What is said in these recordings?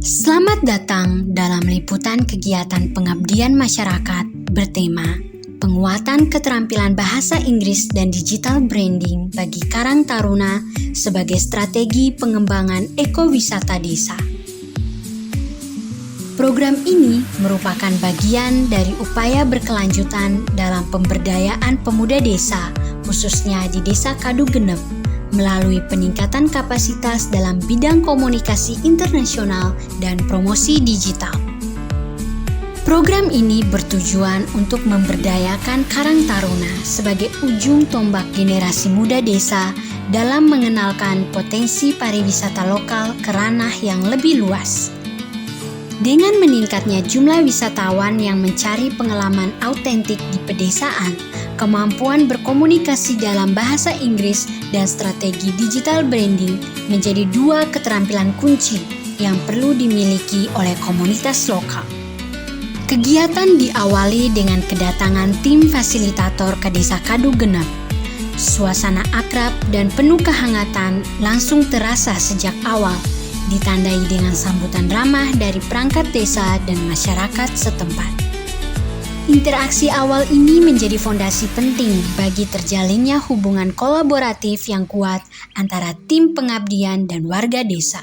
Selamat datang dalam liputan kegiatan pengabdian masyarakat bertema Penguatan Keterampilan Bahasa Inggris dan Digital Branding bagi Karang Taruna sebagai strategi pengembangan ekowisata desa. Program ini merupakan bagian dari upaya berkelanjutan dalam pemberdayaan pemuda desa, khususnya di Desa Kadugenep, melalui peningkatan kapasitas dalam bidang komunikasi internasional dan promosi digital. Program ini bertujuan untuk memberdayakan Karang Taruna sebagai ujung tombak generasi muda desa dalam mengenalkan potensi pariwisata lokal ke ranah yang lebih luas. Dengan meningkatnya jumlah wisatawan yang mencari pengalaman autentik di pedesaan, kemampuan berkomunikasi dalam bahasa Inggris dan strategi digital branding menjadi dua keterampilan kunci yang perlu dimiliki oleh komunitas lokal. Kegiatan diawali dengan kedatangan tim fasilitator ke Desa Kadugenep. Suasana akrab dan penuh kehangatan langsung terasa sejak awal, ditandai dengan sambutan ramah dari perangkat desa dan masyarakat setempat. Interaksi awal ini menjadi fondasi penting bagi terjalinnya hubungan kolaboratif yang kuat antara tim pengabdian dan warga desa.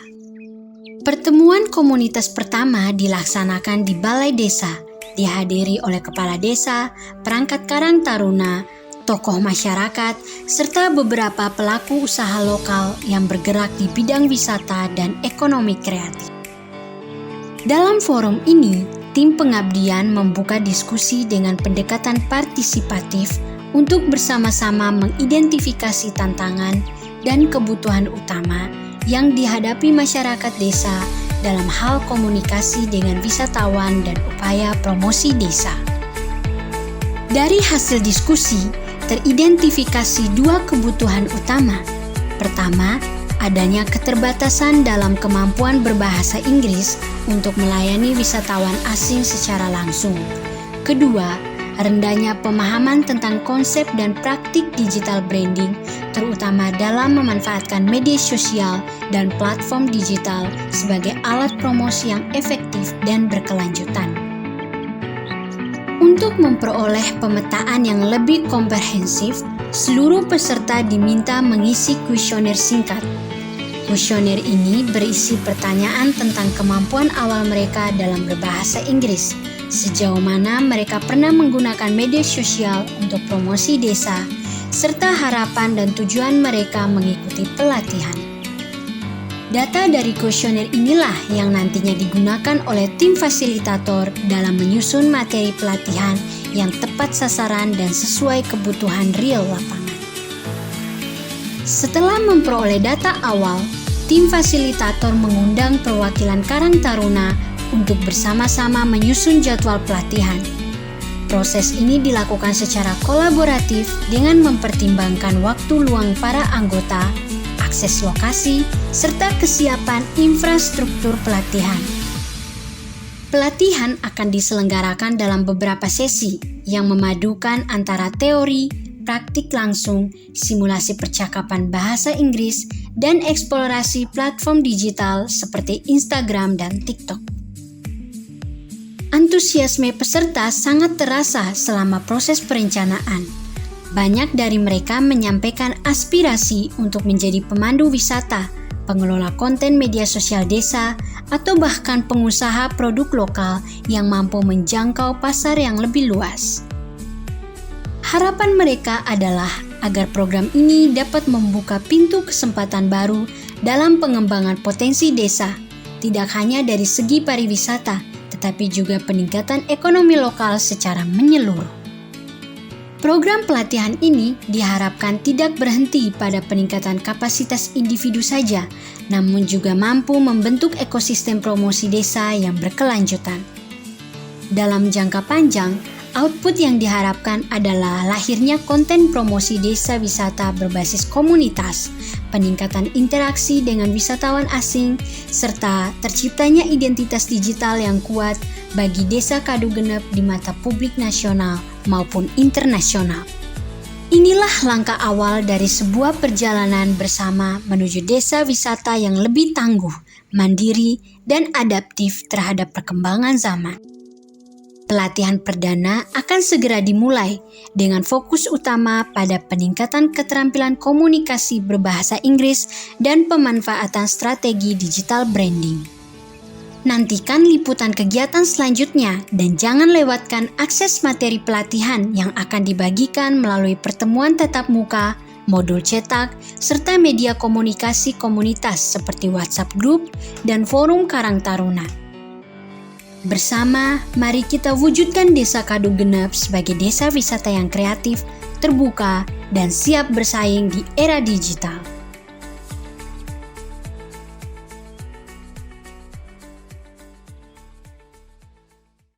Pertemuan komunitas pertama dilaksanakan di Balai Desa, dihadiri oleh kepala desa, perangkat Karang Taruna, tokoh masyarakat, serta beberapa pelaku usaha lokal yang bergerak di bidang wisata dan ekonomi kreatif. Dalam forum ini, tim pengabdian membuka diskusi dengan pendekatan partisipatif untuk bersama-sama mengidentifikasi tantangan dan kebutuhan utama yang dihadapi masyarakat desa dalam hal komunikasi dengan wisatawan dan upaya promosi desa. Dari hasil diskusi, teridentifikasi dua kebutuhan utama. Pertama, adanya keterbatasan dalam kemampuan berbahasa Inggris untuk melayani wisatawan asing secara langsung. Kedua, rendahnya pemahaman tentang konsep dan praktik digital branding, terutama dalam memanfaatkan media sosial dan platform digital sebagai alat promosi yang efektif dan berkelanjutan. Untuk memperoleh pemetaan yang lebih komprehensif, seluruh peserta diminta mengisi kuesioner singkat. Kuesioner ini berisi pertanyaan tentang kemampuan awal mereka dalam berbahasa Inggris, sejauh mana mereka pernah menggunakan media sosial untuk promosi desa, serta harapan dan tujuan mereka mengikuti pelatihan. Data dari kuesioner inilah yang nantinya digunakan oleh tim fasilitator dalam menyusun materi pelatihan yang tepat sasaran dan sesuai kebutuhan real lapangan. Setelah memperoleh data awal, tim fasilitator mengundang perwakilan Karang Taruna untuk bersama-sama menyusun jadwal pelatihan. Proses ini dilakukan secara kolaboratif dengan mempertimbangkan waktu luang para anggota, akses lokasi, serta kesiapan infrastruktur pelatihan. Pelatihan akan diselenggarakan dalam beberapa sesi yang memadukan antara teori, praktik langsung, simulasi percakapan bahasa Inggris, dan eksplorasi platform digital seperti Instagram dan TikTok. Antusiasme peserta sangat terasa selama proses perencanaan. Banyak dari mereka menyampaikan aspirasi untuk menjadi pemandu wisata, pengelola konten media sosial desa, atau bahkan pengusaha produk lokal yang mampu menjangkau pasar yang lebih luas. Harapan mereka adalah agar program ini dapat membuka pintu kesempatan baru dalam pengembangan potensi desa, tidak hanya dari segi pariwisata, tetapi juga peningkatan ekonomi lokal secara menyeluruh. Program pelatihan ini diharapkan tidak berhenti pada peningkatan kapasitas individu saja, namun juga mampu membentuk ekosistem promosi desa yang berkelanjutan. Dalam jangka panjang, output yang diharapkan adalah lahirnya konten promosi desa wisata berbasis komunitas, peningkatan interaksi dengan wisatawan asing, serta terciptanya identitas digital yang kuat bagi Desa Kadugenep di mata publik nasional maupun internasional. Inilah langkah awal dari sebuah perjalanan bersama menuju desa wisata yang lebih tangguh, mandiri, dan adaptif terhadap perkembangan zaman. Pelatihan perdana akan segera dimulai dengan fokus utama pada peningkatan keterampilan komunikasi berbahasa Inggris dan pemanfaatan strategi digital branding. Nantikan liputan kegiatan selanjutnya dan jangan lewatkan akses materi pelatihan yang akan dibagikan melalui pertemuan tatap muka, modul cetak, serta media komunikasi komunitas seperti WhatsApp Group dan forum Karang Taruna. Bersama, mari kita wujudkan Desa Kadung Genep sebagai desa wisata yang kreatif, terbuka, dan siap bersaing di era digital.